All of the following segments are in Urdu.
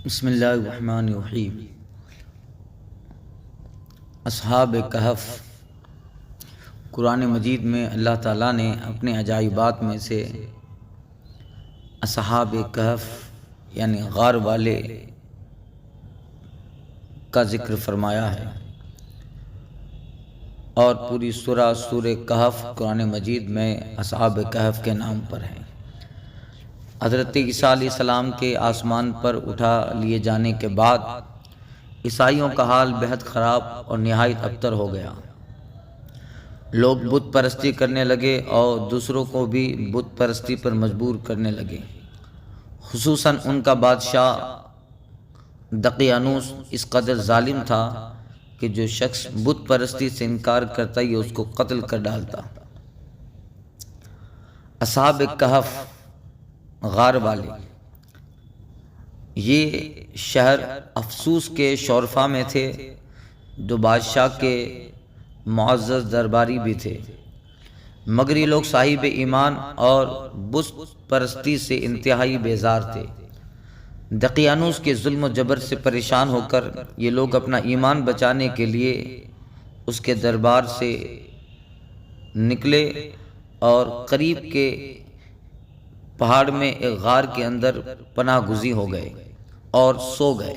بسم اللہ الرحمن الرحیم۔ اصحاب کہف، قرآن مجید میں اللہ تعالیٰ نے اپنے عجائبات میں سے اصحاب کہف یعنی غار والے کا ذکر فرمایا ہے، اور پوری سورہ کہف قرآن مجید میں اصحاب کہف کے نام پر ہے۔ حضرت عیسیٰ علیہ السلام کے آسمان پر اٹھا لیے جانے کے بعد عیسائیوں کا حال بہت خراب اور نہایت ابتر ہو گیا۔ لوگ بت پرستی کرنے لگے اور دوسروں کو بھی بت پرستی پر مجبور کرنے لگے۔ خصوصاً ان کا بادشاہ دقیانوس اس قدر ظالم تھا کہ جو شخص بت پرستی سے انکار کرتا یہ اس کو قتل کر ڈالتا۔ اصحاب کہف غار والے، یہ شہر افسوس کے شورفا میں تھے، جو بادشاہ کے معزز درباری بھی تھے، مگر یہ لوگ صاحب ایمان اور بت پرستی سے انتہائی بیزار تھے۔ دقیانوس کے ظلم و جبر سے پریشان ہو کر یہ لوگ اپنا ایمان بچانے کے لیے اس کے دربار سے نکلے اور قریب کے پہاڑ میں ایک غار کے اندر پناہ گزین ہو گئے اور سو گئے۔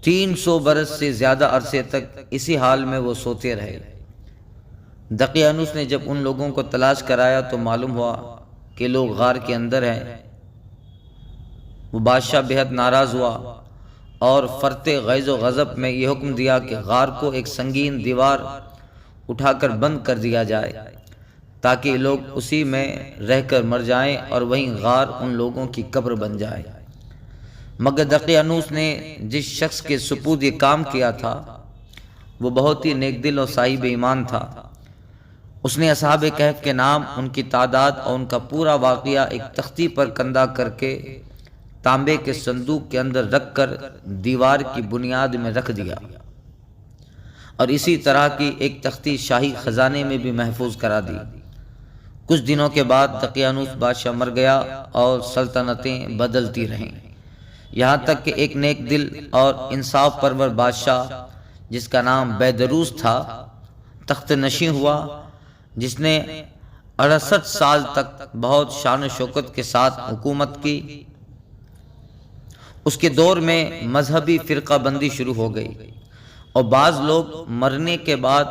300 برس سے زیادہ عرصے تک اسی حال میں وہ سوتے رہے۔ دقیانوس نے جب ان لوگوں کو تلاش کرایا تو معلوم ہوا کہ لوگ غار کے اندر ہیں۔ وہ بادشاہ بہت ناراض ہوا اور فرط غیظ و غضب میں یہ حکم دیا کہ غار کو ایک سنگین دیوار اٹھا کر بند کر دیا جائے تاکہ لوگ اسی میں رہ کر مر جائیں اور وہیں غار ان لوگوں کی قبر بن جائے۔ مگر دقیانوس نے جس شخص کے سپرد یہ کام کیا تھا وہ بہت ہی نیک دل اور صاحب ایمان تھا۔ اس نے اصحاب کہف کے نام، ان کی تعداد اور ان کا پورا واقعہ ایک تختی پر کندہ کر کے تانبے کے صندوق کے اندر رکھ کر دیوار کی بنیاد میں رکھ دیا، اور اسی طرح کی ایک تختی شاہی خزانے میں بھی محفوظ کرا دی۔ کچھ دنوں کے بعد دقیانوس بادشاہ مر گیا اور سلطنتیں بدلتی رہیں، یہاں تک کہ ایک نیک دل اور انصاف پرور بادشاہ جس کا نام بیدروس تھا تخت نشین ہوا، جس نے 68 سال تک بہت شان و شوکت کے ساتھ حکومت کی۔ اس کے دور میں مذہبی فرقہ بندی شروع ہو گئی اور بعض لوگ مرنے کے بعد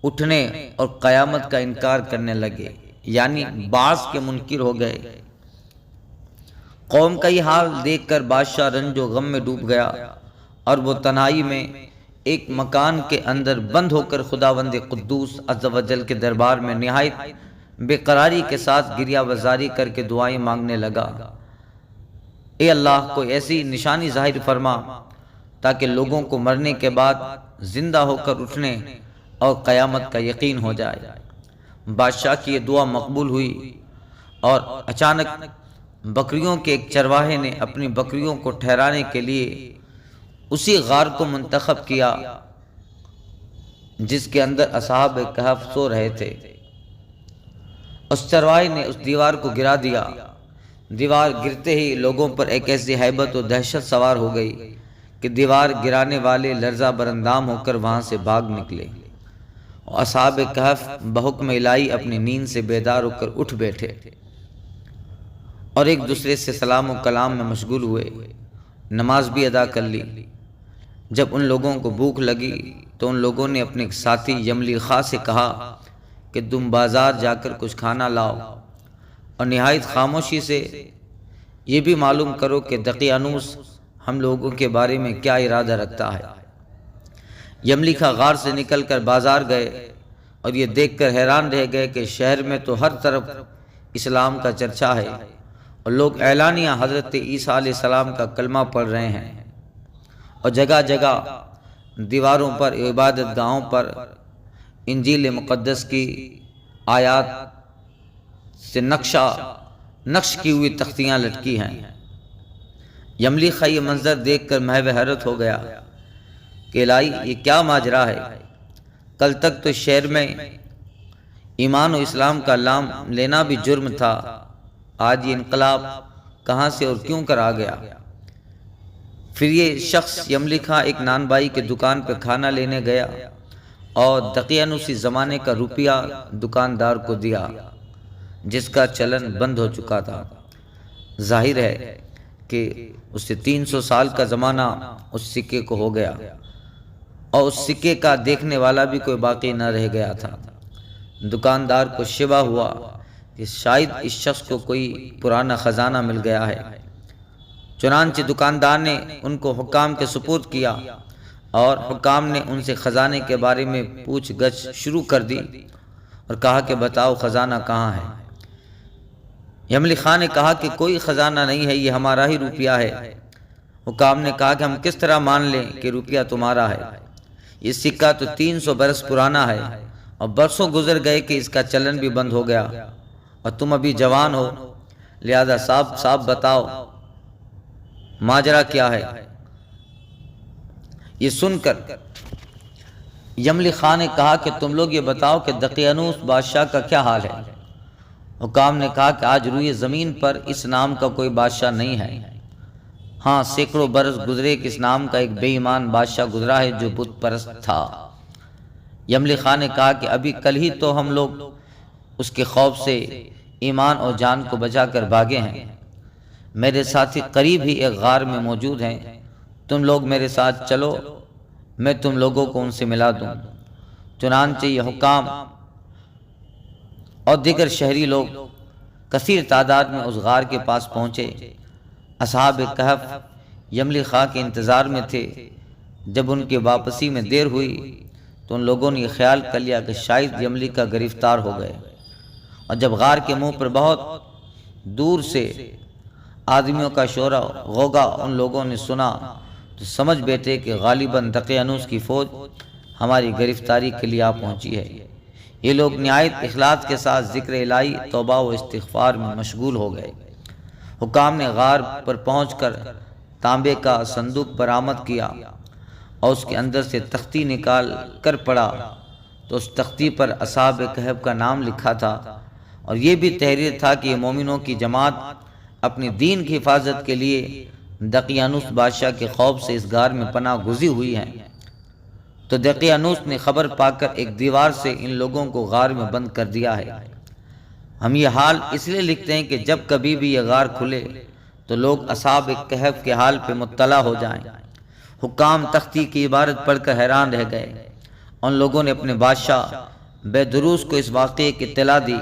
اٹھنے اور قیامت کا انکار کرنے لگے، یعنی بعث کے منکر ہو گئے۔ قوم کا یہ حال دیکھ کر بادشاہ رنج و غم میں ڈوب گیا اور وہ تنہائی میں ایک مکان کے اندر بند ہو کر خداوند قدوس عز و جل کے دربار میں نہایت بے قراری کے ساتھ گریہ وزاری کر کے دعائیں مانگنے لگا۔ اے اللہ، کوئی ایسی نشانی ظاہر فرما تاکہ لوگوں کو مرنے کے بعد زندہ ہو کر اٹھنے اور قیامت کا یقین ہو جائے۔ بادشاہ کی یہ دعا مقبول ہوئی اور اچانک بکریوں کے ایک چرواہے نے اپنی بکریوں کو ٹھہرانے کے لیے اسی غار کو منتخب کیا جس کے اندر اصحاب کہف سو رہے تھے۔ اس چرواہے نے اس دیوار کو گرا دیا۔ دیوار گرتے ہی لوگوں پر ایک ایسی ہیبت و دہشت سوار ہو گئی کہ دیوار گرانے والے لرزہ برندام ہو کر وہاں سے بھاگ نکلے، اور اصحاب کہف بحکم الہی اپنی نیند سے بیدار ہو کر اٹھ بیٹھے اور ایک دوسرے سے سلام و کلام میں مشغول ہوئے۔ نماز بھی ادا کر لی۔ جب ان لوگوں کو بھوک لگی تو ان لوگوں نے اپنے ساتھی یملی خاں سے کہا کہ تم بازار جا کر کچھ کھانا لاؤ اور نہایت خاموشی سے یہ بھی معلوم کرو کہ دقیانوس ہم لوگوں کے بارے میں کیا ارادہ رکھتا ہے۔ یملی خاں غار سے نکل کر بازار گئے اور یہ دیکھ کر حیران رہ گئے کہ شہر میں تو ہر طرف اسلام کا چرچا ہے اور لوگ اعلانیہ حضرت عیسیٰ علیہ السلام کا کلمہ پڑھ رہے ہیں، اور جگہ جگہ دیواروں پر، عبادت گاہوں پر انجیل مقدس کی آیات سے نقش کی ہوئی تختیاں لٹکی ہیں۔ یملی خاں یہ منظر دیکھ کر محو حیرت ہو گیا کہ الہی یہ کیا ماجرا ہے؟ کل تک تو شہر میں ایمان و اسلام کا نام لینا بھی جرم تھا، آج یہ انقلاب کہاں سے اور کیوں کر آ گیا؟ پھر یہ شخص یملیکھا ایک نان بائی کے دکان پہ کھانا لینے گیا اور دقیانوسی زمانے کا روپیہ دکاندار کو دیا جس کا چلن بند ہو چکا تھا۔ ظاہر ہے کہ اس سے 300 سال کا زمانہ اس سکے کو ہو گیا اور اس سکے کا دیکھنے والا بھی کوئی باقی نہ رہ گیا تھا۔ دکاندار کو شبہ ہوا کہ شاید اس شخص کو کوئی پرانا خزانہ مل گیا ہے۔ چنانچہ دکاندار نے ان کو حکام کے سپرد کیا اور حکام نے ان سے خزانے کے بارے میں پوچھ گچھ شروع کر دی اور کہا کہ بتاؤ خزانہ کہاں ہے؟ یملی خان نے کہا کہ کوئی خزانہ نہیں ہے، یہ ہمارا ہی روپیہ ہے۔ حکام نے کہا کہ ہم کس طرح مان لیں کہ روپیہ تمہارا ہے؟ یہ سکہ تو 300 برس پرانا ہے اور برسوں گزر گئے کہ اس کا چلن بھی بند ہو گیا اور تم ابھی جوان ہو، لہذا صاحب بتاؤ ماجرا کیا ہے؟ یہ سن کر یملی خان نے کہا کہ تم لوگ یہ بتاؤ کہ دقیانوس بادشاہ کا کیا حال ہے؟ حکام نے کہا کہ آج روئے زمین پر اس نام کا کوئی بادشاہ نہیں ہے۔ ہاں، سینکڑوں برس گزرے کہ اس نام کا ایک بے ایمان بادشاہ گزرا ہے جو بت پرست تھا۔ یملی خان نے کہا کہ ابھی کل ہی تو ہم لوگ اس کے خوف سے ایمان اور جان کو بچا کر بھاگے ہیں۔ میرے ساتھی قریب ہی ایک غار میں موجود ہیں، تم لوگ میرے ساتھ چلو، میں تم لوگوں کو ان سے ملا دوں۔ چنانچہ یہ حکام اور دیگر شہری لوگ کثیر تعداد میں اس غار کے پاس پہنچے۔ اصحاب کہف یملی خان کے انتظار میں تھے۔ جب ان کی واپسی میں دیر ہوئی تو ان لوگوں نے یہ خیال کر لیا کہ شاید یملی کا گرفتار ہو گئے، اور جب غار کے منہ پر بہت دور سے آدمیوں کا شور غوغا ان لوگوں نے سنا تو سمجھ بیٹھے کہ غالباً دقیانوس کی فوج ہماری گرفتاری کے لیے آ پہنچی ہے۔ یہ لوگ نہایت اخلاص کے ساتھ ذکر الہی، توبہ و استغفار میں مشغول ہو گئے۔ حکام نے غار پر پہنچ کر تانبے کا صندوق برآمد کیا اور اس کے اندر سے تختی نکال کر پڑھا تو اس تختی پر اصحاب کہف کا نام لکھا تھا، اور یہ بھی تحریر تھا کہ یہ مومنوں کی جماعت اپنی دین کی حفاظت کے لیے دقیانوس بادشاہ کے خوف سے اس غار میں پناہ گزی ہوئی ہیں۔ تو دقیانوس نے خبر پا کر ایک دیوار سے ان لوگوں کو غار میں بند کر دیا ہے۔ ہم یہ حال اس لیے لکھتے ہیں کہ جب کبھی بھی یہ غار کھلے تو لوگ اصحاب کہف کے حال پہ مطلع ہو جائیں۔ حکام تختی کی عبارت پڑھ کر حیران رہ گئے۔ ان لوگوں نے اپنے بادشاہ بیدروس کو اس واقعے کی اطلاع دی۔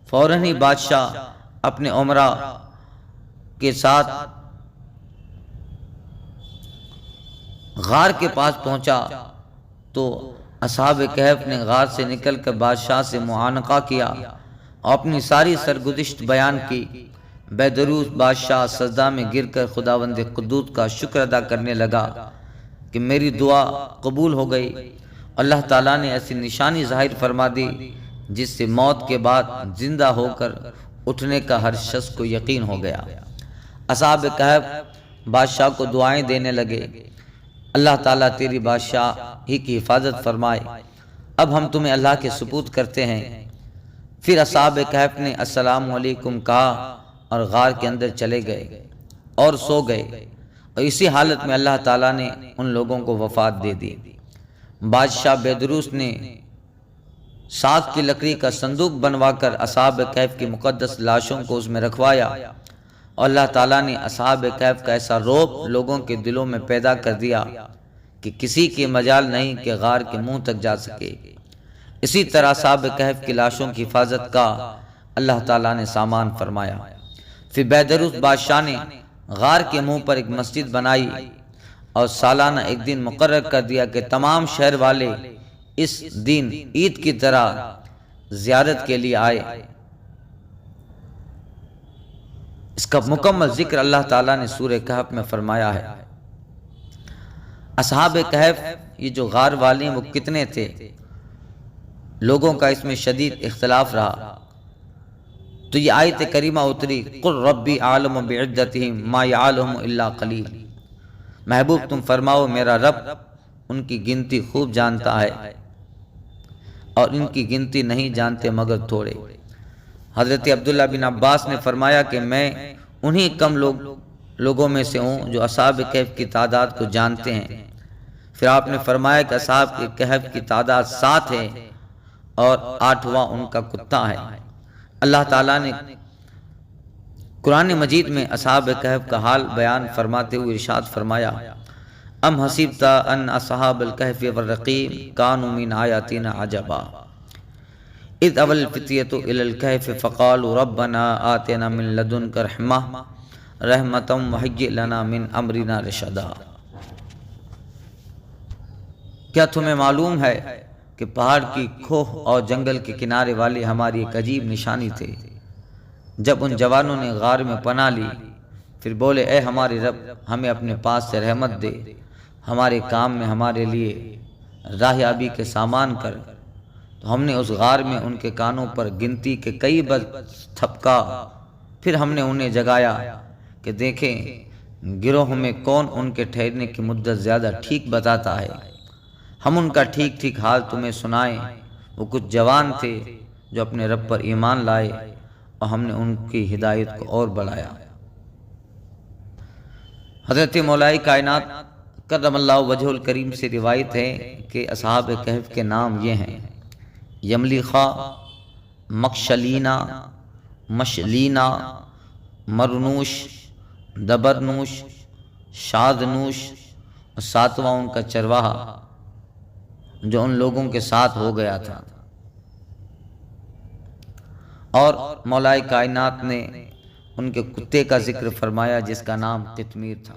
فوراً ہی بادشاہ اپنے امراء کے ساتھ غار کے پاس پہنچا تو اصحاب کہف نے غار سے نکل کر بادشاہ سے معانقہ کیا اور اپنی ساری سرگزشت بیان کی۔ بیدروس بادشاہ سجدہ میں گر کر خداوند قدوس کا شکر ادا کرنے لگا کہ میری دعا قبول ہو گئی۔ اللہ تعالیٰ نے ایسی نشانی ظاہر فرما دی جس سے موت کے بعد زندہ ہو کر اٹھنے کا ہر شخص کو یقین ہو گیا۔ اصحاب کہف بادشاہ کو دعائیں دینے لگے، اللہ تعالیٰ تیری بادشاہ ہی کی حفاظت فرمائے، اب ہم تمہیں اللہ کے سپرد کرتے ہیں۔ پھر اصحاب کہف نے السلام علیکم کہا اور غار کے اندر چلے گئے اور سو گئے، اور اسی حالت میں اللہ تعالیٰ نے ان لوگوں کو وفات دے دی۔ بادشاہ بیدروس نے ساگ کی لکڑی کا صندوق بنوا کر اصحاب کہف کی مقدس لاشوں کو اس میں رکھوایا، اور اللہ تعالیٰ نے اصحاب کہف کا ایسا رعب لوگوں کے دلوں میں پیدا کر دیا کہ کسی کی مجال نہیں کہ غار کے منہ تک جا سکے۔ اسی طرح اصحاب کہف کی لاشوں کی حفاظت کا اللہ تعالیٰ نے سامان فرمایا۔ پھر بیدروس بادشاہ نے غار کے منہ پر ایک مسجد بنائی اور سالانہ ایک دن مقرر کر دیا کہ تمام شہر والے اس دن عید کی طرح زیارت کے لیے آئے۔ اس کا مکمل ذکر اللہ تعالیٰ نے سورہ کہف میں فرمایا ہے۔ اصحاب کہف یہ جو غار والے ہیں وہ کتنے تھے؟ لوگوں کا اس میں شدید اختلاف رہا، تو یہ آیت کریمہ اتری قل ربی عالم بعدتہم ما یعلمہم الا قلیل، محبوب تم فرماؤ میرا رب ان کی گنتی خوب جانتا ہے اور ان کی گنتی نہیں جانتے مگر تھوڑے۔ حضرت عبداللہ بن عباس نے فرمایا کہ میں انہی کم لوگوں میں سے ہوں جو اصحاب کہف کی تعداد کو جانتے ہیں۔ پھر آپ نے فرمایا کہ اصحاب کہف کی تعداد 7 ہے اور 8واں ان کا کتا ہے۔ اللہ تعالیٰ نے قرآن مجید میں اصحاب کہف کا حال بیان فرماتے ہوئے ارشاد فرمایا، ام حسبت ان اصحاب الکہف والرقیم کانوا من آیاتنا عجبا اذ اوى الفتية الى الكهف فقالوا ربنا آتنا من لدنك رحمة وهيئ لنا من امرنا رشدا۔ کیا تمہیں معلوم ہے کہ پہاڑ کی کھوہ اور جنگل کے کنارے والے ہماری ایک عجیب نشانی تھے؟ جب ان جوانوں نے غار میں پناہ لی، پھر بولے اے ہمارے رب، ہمیں اپنے پاس سے رحمت دے، ہمارے کام میں ہمارے لیے راہیابی کے سامان کر، تو ہم نے اس غار میں ان کے کانوں پر گنتی کے کئی بار تھپکا۔ پھر ہم نے انہیں جگایا کہ دیکھیں گروہ میں کون ان کے ٹھہرنے کی مدت زیادہ ٹھیک بتاتا ہے، ہم ان کا ٹھیک ٹھیک حال تمہیں سنائیں۔ وہ کچھ جوان تھے جو اپنے رب پر ایمان لائے اور ہم نے ان کی ہدایت کو اور بڑھایا۔ حضرت مولا کائنات کرم اللہ وجہ الکریم سے روایت ہے کہ اصحاب کہف کے نام یہ ہیں: یملیخا، مکشلینا، مشلینا، مرنوش، دبرنوش، شادنوش، اور 7واں ان کا چرواہا جو ان لوگوں کے ساتھ ہو گیا تھا۔ اور مولا کائنات نے ان کے کتے کا ذکر فرمایا جس کا نام قطمیر تھا۔